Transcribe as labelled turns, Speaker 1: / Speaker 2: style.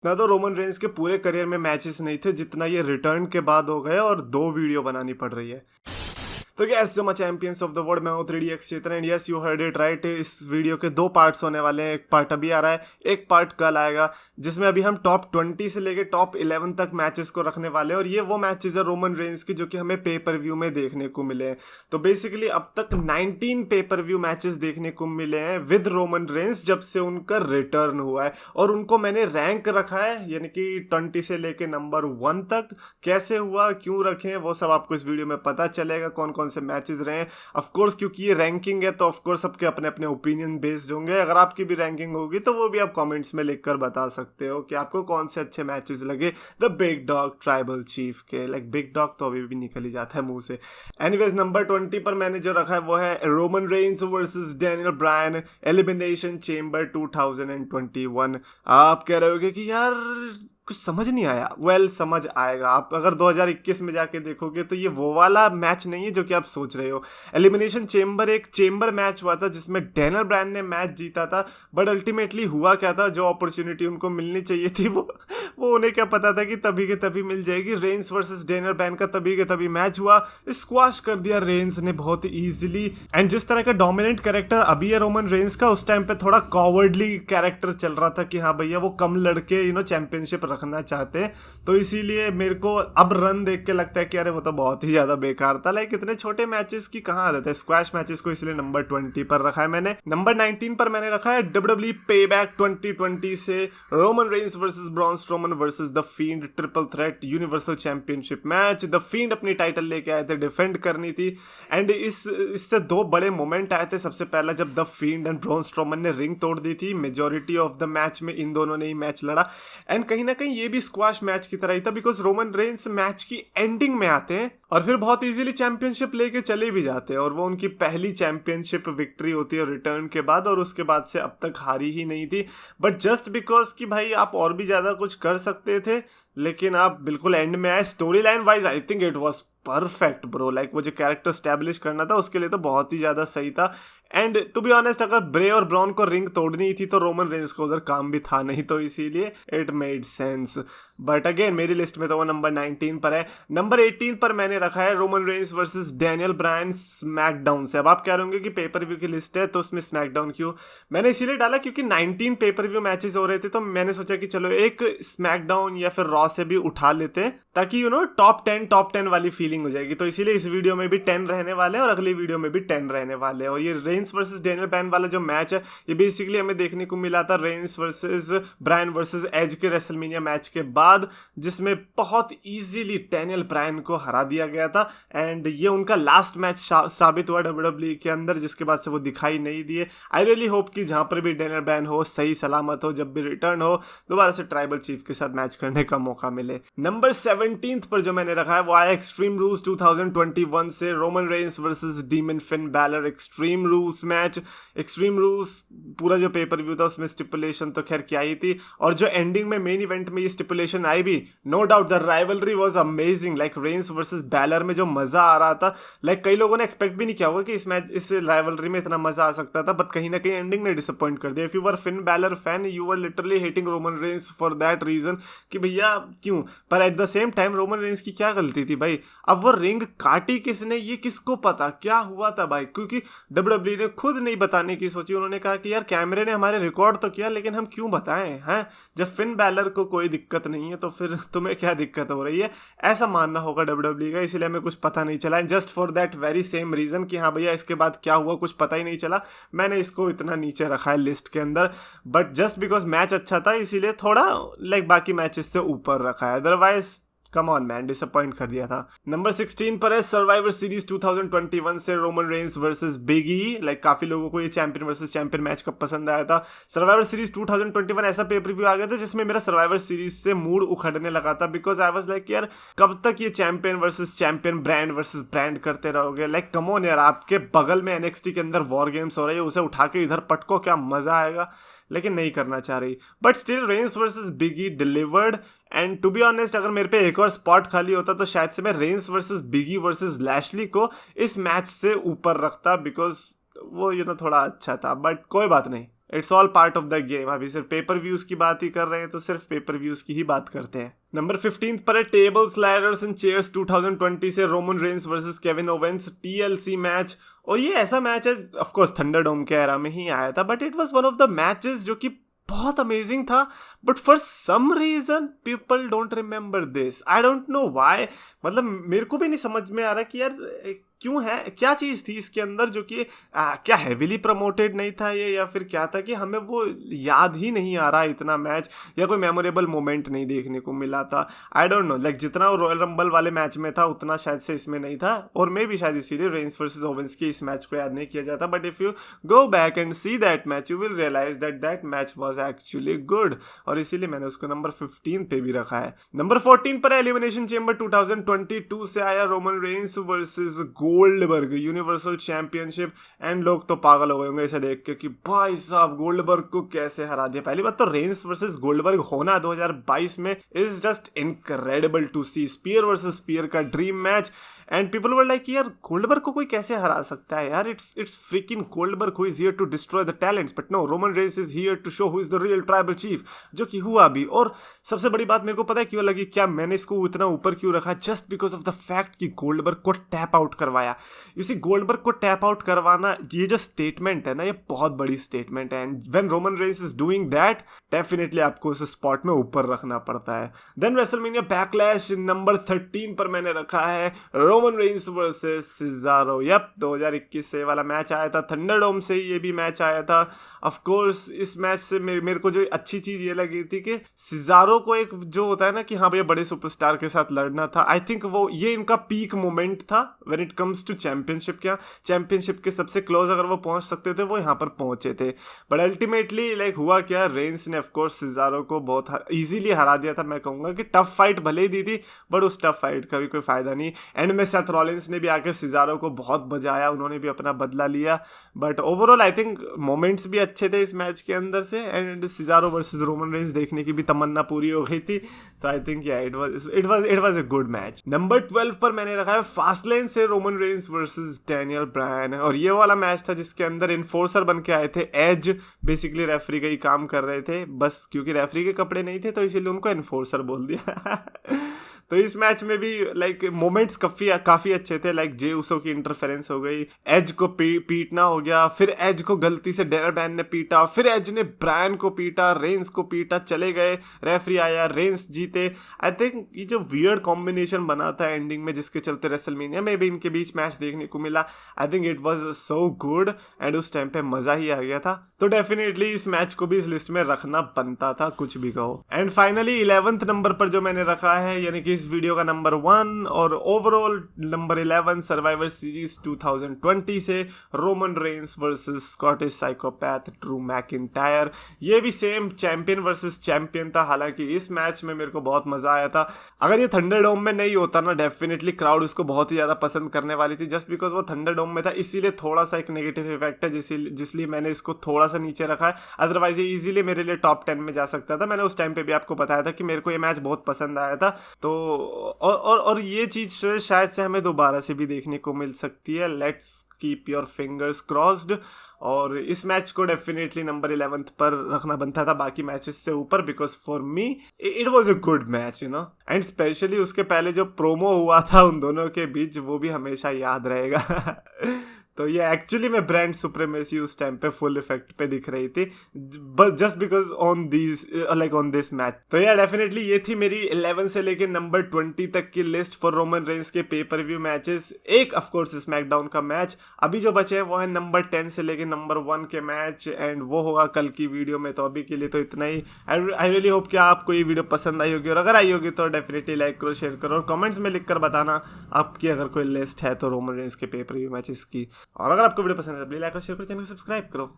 Speaker 1: ना तो Roman Reigns के पूरे करियर में मैचेस नहीं थे जितना ये रिटर्न के बाद हो गए और 2 वीडियो बनानी पड़ रही है। तो गैस जो मैं चैंपियंस ऑफ द वर्ल्ड में हूँ 3DX Chetan and yes you heard it right. इस वीडियो के 2 पार्ट्स होने वाले हैं। एक पार्ट अभी आ रहा है, एक पार्ट कल आएगा, जिसमें अभी हम टॉप 20 से लेके टॉप 11 तक मैचेस को रखने वाले हैं। और ये वो मैचेस है रोमन रेंस की जो कि हमें पे पर व्यू में देखने को मिले हैं। तो बेसिकली अब तक 19 पे पर व्यू मैचेस देखने को मिले हैं विद रोमन रेंस जब से उनका रिटर्न हुआ है। और उनको मैंने रैंक रखा है, यानी कि 20 से लेके नंबर 1 तक। कैसे हुआ, क्यों रखे, वो सब आपको इस वीडियो में पता चलेगा, कौन कौन से मैचेस रहे हैं। ऑफ कोर्स क्योंकि ये रैंकिंग है तो ऑफ कोर्स सबके अपने अपने ओपिनियन बेस्ड होंगे। अगर आपकी भी रैंकिंग होगी तो वो भी आप कमेंट्स में लिखकर बता सकते हो कि आपको कौन से अच्छे मैचेस लगे the big dog tribal chief के। लाइक बिग डॉग तो अभी भी निकल ही जाता है मुंह से। एनीवेज नंबर 20 पर मैंने जो रखा है वो है Roman Reigns versus Daniel Bryan elimination chamber 2021। आप कह रहे होगे कि यार कुछ समझ नहीं आया। वेल समझ आएगा। आप अगर 2021 में जाके देखोगे तो ये वो वाला मैच नहीं है जो कि आप सोच रहे हो। एलिमिनेशन चेंबर एक चेंबर मैच हुआ था जिसमें डैनियल ब्रायन ने मैच जीता था। बट अल्टीमेटली हुआ क्या था, जो अपॉर्चुनिटी उनको मिलनी चाहिए थी वो उन्हें क्या पता था कि तभी के तभी मिल जाएगी। रेंस वर्सेस डैनियल ब्रायन का तभी के तभी मैच हुआ, स्क्वाश कर दिया रेंस ने बहुत ईजिली। एंड जिस तरह का डोमिनेंट कैरेक्टर अभी है रोमन रेंस का, उस टाइम पे थोड़ा कॉवर्डली कैरेक्टर चल रहा था कि हाँ भैया वो कम लड़के चैंपियनशिप रखना चाहते हैं। तो इसीलिए मेरे को अब रन देख के लगता है कि अरे वो तो बहुत ही ज्यादा बेकार था। लाइक इतने छोटे मैचेस की कहाँ आदत है। स्क्वैश मैचेस को इसलिए नंबर 20 पर रखा है मैंने। नंबर 19 पर मैंने रखा है WWE पेबैक 2020 से Roman Reigns versus Braun Strowman versus the field triple threat universal championship match. The field अपनी टाइटल लेके आए थे, डिफेंड करनी थी। एंड इससे 2 बड़े मोमेंट आए थे। सबसे पहला जब the field and Braun Strowman ने रिंग तोड़ दी थी। मेजोरिटी ऑफ द मैच में इन दोनों ने ही मैच लड़ा। एंड कहीं ना कहीं ये भी स्क्वाश मैच की तरह ही था, बिकॉज रोमन रेंस मैच की एंडिंग में आते हैं और फिर बहुत इजीली चैंपियनशिप लेके चले भी जाते हैं। और वो उनकी पहली चैंपियनशिप विक्ट्री होती है रिटर्न के बाद, और उसके बाद से अब तक हारी ही नहीं थी। बट जस्ट बिकॉज कि भाई आप और भी ज्यादा कुछ कर सकते थे, लेकिन आप बिल्कुल एंड में आए। Story line wise I think it was perfect bro. Like वो जो कैरेक्टर स्टैब्लिश करना था उसके लिए तो बहुत ही ज्यादा सही था। एंड टू बी ऑनेस्ट अगर ब्रे और ब्राउन को रिंग तोड़नी थी तो रोमन रेंस को उधर काम भी था नहीं, तो इसीलिए it made sense. But again मेरी लिस्ट में तो वो नंबर 19 पर है। नंबर 18 पर मैंने रखा है Roman Reigns versus Daniel Bryan SmackDown से। अब आप कह रहे होंगे कि पेपर व्यू की लिस्ट है तो उसमें स्मैकडाउन क्यों? मैंने इसीलिए डाला क्योंकि 19 पेपर व्यू मैचेस हो रहे थे, तो मैंने सोचा कि चलो एक स्मैकडाउन या फिर रॉ से भी उठा लेते हैं ताकि टॉप 10 वाली फीलिंग हो जाएगी। तो इसीलिए इस वीडियो में भी 10 रहने वाले हैं और अगली वीडियो में भी 10 रहने वाले हैं। और ये रेंस वर्सेस डैनियल ब्रायन वाला जो मैच है ये बेसिकली हमें देखने को मिला था Reigns versus Bryan versus Edge के रेसलमेनिया मैच के बाद, जिसमें बहुत इजीली डैनियल ब्रायन को हरा दिया गया था। एंड ये उनका लास्ट मैच साबित हुआ WWE के अंदर, जिसके बाद से वो दिखाई नहीं दिए। आई रियली होप कि जहां पर भी डैनियल ब्रायन हो सही सलामत हो, जब भी रिटर्न हो दोबारा से ट्राइबल चीफ के साथ मैच करने का मौका मिले। नंबर 17 पर जो मैंने रखा है वो आया एक्सट्रीम रूल्स 2021 से Roman Reigns versus demon Finn Balor extreme rules match. Extreme rules पूरा जो पेपर व्यू था उसमें स्टिपुलेशन तो खैर क्या ही थी, और जो एंडिंग में मेन इवेंट में ये स्टिपुलेशन आई भी, no doubt the rivalry was amazing. Like Reigns versus Balor में जो मजा आ रहा था, लाइक कई लोगों ने एक्सपेक्ट भी नहीं किया होगा कि इस राइवलरी में इतना मजा आ सकता था, बट कहीं ना कहीं एंडिंग ने डिसअपॉइंट कर दिया। If you were Finn Balor fan you were literally hating Roman Reigns for that reason कि भैया क्यों। पर at the same time Roman Reigns की क्या गलती थी भाई? अब वो रिंग काटी किसने, ये किसको पता क्या हुआ था भाई? क्योंकि WWE ने खुद नहीं बताने की सोची। उन्होंने कहा कि यार कैमरे ने हमारे रिकॉर्ड तो किया लेकिन हम क्यों बताएं हैं? जब फिन बैलर को कोई दिक्कत नहीं है तो फिर तुम्हें क्या दिक्कत हो रही है? ऐसा मानना होगा WWE का, इसलिए हमें कुछ पता नहीं चला। Just for that very same reason कि हाँ भैया इसके बाद क्या हुआ कुछ पता ही नहीं चला, मैंने इसको इतना नीचे रखा है लिस्ट के अंदर। बट जस्ट बिकॉज मैच अच्छा था इसीलिए थोड़ा लाइक बाकी मैचेस से ऊपर रखा है, otherwise come on man disappoint कर दिया था। नंबर 16 पर है सर्वाइवर सीरीज 2021 से Roman Reigns versus big E. Like काफी लोगों को ये चैंपियन वर्सेस चैंपियन मैच कब पसंद आया था। सर्वाइवर सीरीज 2021 ऐसा पेपर व्यू आ गया था जिसमें मेरा सर्वाइवर सीरीज से मूड उखड़ने लगा था, बिकॉज आई वाज लाइक यार कब तक ये champion versus champion brand versus brand करते रहोगे? लाइक कम ऑन यार, आपके बगल में NXT के अंदर वॉर गेम्स हो रही है, उसे उठा के इधर पटको, क्या मजा आएगा। लेकिन नहीं करना चाह रही। But still Reigns versus Big E delivered. And to be honest अगर मेरे पे एक और स्पॉट खाली होता तो शायद से मैं रेंस वर्सेस बिगी वर्सेस लैशली को इस मैच से ऊपर रखता, बिकॉज वो थोड़ा अच्छा था। बट कोई बात नहीं, it's all part of the game. अभी सिर्फ पेपर व्यूज की बात ही कर रहे हैं तो सिर्फ पेपर व्यूज की ही बात करते हैं। नंबर 15 पर है टेबल्स लैडर्स एंड चेयर्स 2020 से Roman Reigns versus Kevin Owens TLC match. और ये ऐसा मैच है, ऑफ कोर्स थंडरडोम के एरा में ही आया था, but it was one of the matches जो कि बहुत अमेजिंग था। But for some reason people don't remember this, I don't know why. मतलब मेरे को भी नहीं समझ में आ रहा कि यार क्यों है, क्या चीज़ थी इसके अंदर जो कि क्या हैवीली प्रमोटेड नहीं था ये, या फिर क्या था कि हमें वो याद ही नहीं आ रहा इतना मैच, या कोई मेमोरेबल मोमेंट नहीं देखने को मिला था। आई डोंट नो, लाइक जितना वो रॉयल रंबल वाले मैच में था उतना शायद से इसमें नहीं था, और मे भी शायद इसीलिए रेंस वर्सेस ओवेंस के इस मैच को याद नहीं किया जाता। But if you go back and see that match you will realize that that match was actually good, और इसीलिए मैंने उसको नंबर 15 पे भी रखा है। नंबर 14 पर एलिमिनेशन चेंबर 2022 से आया Roman Reigns versus Goldberg universal championship. And लोग तो पागल हो गए होंगे इसे देख के कि भाई साहब गोल्डबर्ग को कैसे हरा दिया। पहली बात तो रेंस वर्सेस गोल्डबर्ग होना 2022 में is just incredible to see. Spear versus spear का dream match, and people were like यार गोल्डबर्ग को कोई कैसे हरा सकता है यार, it's freaking Goldberg who is here to destroy the talents. But no, Roman Reigns is here to show who is the real tribal chief, जो कि हुआ भी। और सबसे बड़ी बात मेरे को पता है क्यों लगी, क्या मैंने इसको इतना ऊपर क्यों रखा, just because of the fact कि गोल्डबर्ग को टैप आउट करवाया। इसी गोल्डबर्ग को टैप आउट करवाना, ये जो स्टेटमेंट है ना, ये बहुत बड़ी स्टेटमेंट है, and when Roman Reigns is doing that definitely आपको उस स्पॉट में ऊपर रखना पड़ता है। देन रेसलमेनिया बैकलैश नंबर 13 पर मैंने रखा है Roman Reigns versus Cesaro. Yup, 2021 से वाला मैच आया था, थंडरडोम से ये भी मैच आया था। ऑफ कोर्स इस मैच से मेरे को जो अच्छी चीज ये लगी थी कि सिजारो को एक जो होता है ना कि हाँ भैया बड़े सुपरस्टार के साथ लड़ना था, आई थिंक वो ये इनका पीक मोमेंट था when it comes to championship. क्या चैंपियनशिप के सबसे क्लोज अगर वो पहुंच सकते थे वो यहाँ पर पहुंचे थे, बट अल्टीमेटली लाइक हुआ क्या, रेंस ने ऑफकोर्स सिजारो को बहुत इजीली हरा दिया था। मैं कहूँगा कि टफ फाइट भले ही दी थी, बट उस टफ फाइट का भी कोई फायदा नहीं। एंड में सेथ रॉलिंस ने भी आके सिजारो को बहुत बजाया, उन्होंने भी अपना बदला लिया। But overall I think moments भी अच्छे थे इस मैच के अंदर से, and Cesaro versus Roman Reigns देखने की भी तमन्ना पूरी हो गई थी। तो आई थिंक या it was a good match. Number 12 पर मैंने रखा है फास्टलेन से Roman Reigns versus Daniel Bryan, और ये वाला मैच था जिसके अंदर इन्फोर्सर बन के आए थे एज, बेसिकली रेफरी का ही काम कर रहे थे, बस क्योंकि रेफरी के कपड़े नहीं थे तो इसीलिए उनको इन्फोर्सर बोल दिया। तो इस मैच में भी लाइक मोमेंट्स काफी अच्छे थे, लाइक जे उसो की इंटरफेरेंस हो गई, एज को पीटना हो गया, फिर एज को गलती से डैनियल ब्रायन ने पीटा, फिर एज ने ब्रायन को पीटा, रेंस को पीटा, चले गए, रेफरी आया, रेंस जीते। आई थिंक ये जो वियर्ड कॉम्बिनेशन बना था एंडिंग में जिसके चलते रेसलमेनिया में भी इनके बीच मैच देखने को मिला, I think it was so good, and उस टाइम पे मजा ही आ गया था। तो डेफिनेटली इस मैच को भी इस लिस्ट में रखना बनता था, कुछ भी कहो। एंड फाइनली 11th नंबर पर जो मैंने रखा है, यानी कि इस वीडियो का नंबर 1 और ओवरऑल नंबर 11 सर्वाइवर सीरीज 2020 से Roman Reigns versus Scottish psychopath Drew McIntyre. ये भी सेम चैंपियन वर्सेस चैंपियन था, हालांकि इस मैच में मेरे को बहुत मजा आया था। अगर ये थंडरडोम में नहीं होता ना, डेफिनेटली क्राउड उसको बहुत ही ज्यादा पसंद करने वाली थी, जस्ट बिकॉज वो थंडरडोम में था, इसीलिए थोड़ा सा एक नेगेटिव इफेक्ट है जिसलिए मैंने इसको थोड़ा सा नीचे रखा है। अदरवाइज ये इजीली मेरे लिए टॉप 10 में जा सकता था। मैंने उस टाइम पे भी आपको बताया था कि मेरे को ये मैच बहुत पसंद आया था। तो और ये चीज शायद से हमें दोबारा से भी देखने को मिल सकती है। Let's keep your fingers crossed. और इस मैच को डेफिनेटली नंबर 11 पर रखना बनता था बाकी मैचेस से ऊपर, because for me it was a good match, you know. And specially उसके पहले जो प्रोमो हुआ था उन दोनों के बीच, वो भी हमेशा याद रहेगा। तो ये एक्चुअली में ब्रांड सुप्रीमेसी उस टाइम पे फुल इफेक्ट पे दिख रही थी, but just because on this match. तो यार डेफिनेटली ये थी मेरी 11 से लेके नंबर 20 तक की लिस्ट फॉर रोमन रेंस के पे पर व्यू मैचेस। एक ऑफ कोर्स स्मैकडाउन का मैच, अभी जो बचे हैं वो है नंबर 10 से लेके नंबर 1 के मैच, एंड वो होगा कल की वीडियो में। तो अभी के लिए तो इतना ही। आई रियली होप कि आपको ये वीडियो पसंद आई होगी, और अगर आई होगी तो डेफिनेटली लाइक करो, शेयर करो, और कमेंट्स में लिख कर बताना आपकी अगर कोई लिस्ट है तो रोमन रेंस के पे पर व्यू मैचेस की। और अगर आपको वीडियो पसंद है तो प्लीज लाइक और शेयर करो, चैनल को सब्सक्राइब करो।